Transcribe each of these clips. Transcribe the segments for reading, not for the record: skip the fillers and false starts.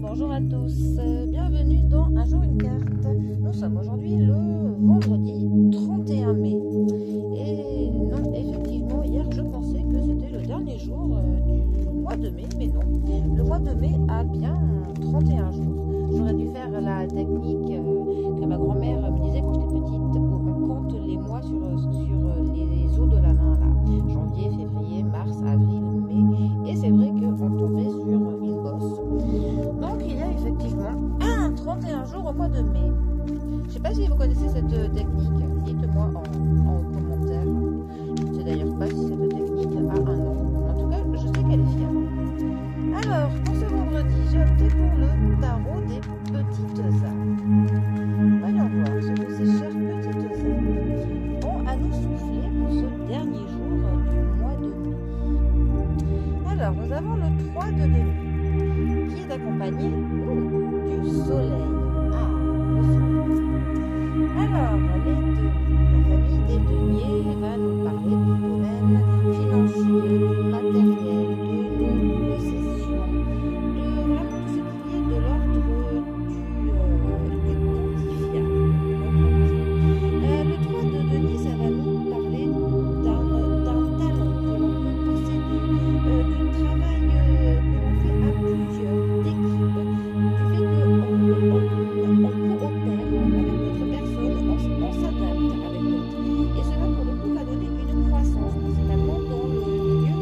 Bonjour à tous, bienvenue dans Un jour une carte. Nous sommes aujourd'hui le vendredi 31 mai. Et non, effectivement, hier je pensais que c'était le dernier jour du mois de mai, mais non. Le mois de mai a bien 31 jours. J'aurais dû faire la technique que ma grand-mère me disait quand j'étais petite, où on compte les mois sur les os de la main, là. Janvier, février, mars, avril, mai. Et c'est vrai qu'on tombait sur une bosse. Donc il y a effectivement 31 jours au mois de mai. Je ne sais pas si vous connaissez cette technique, dites-moi en commentaire. Je ne sais d'ailleurs pas si cette technique a un nom. En tout cas, je sais qu'elle est fiable. Alors, pour ce vendredi, j'ai opté pour le tarot des petites âmes. Voyons voir ce que ces chères petites âmes ont à nous souffler pour ce dernier jour du mois de mai. Alors, nous avons le 3 de demi, qui est accompagné du soleil. Ah, le soleil. Alors, la famille des deniers va nous parler du domaine financier, matériel, de nos possessions, de vraiment tout ce qui est de l'ordre du quantifiable. Le 3 de denier, ça va nous parler d'un talent que l'on peut posséder, du travail que l'on fait à plusieurs, d'équipe, du fait qu'on coopère avec d'autres personnes, on s'adapte avec d'autres. Et cela, pour le coup, va donner une croissance, principalement dans le milieu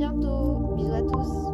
bientôt. Bisous à tous.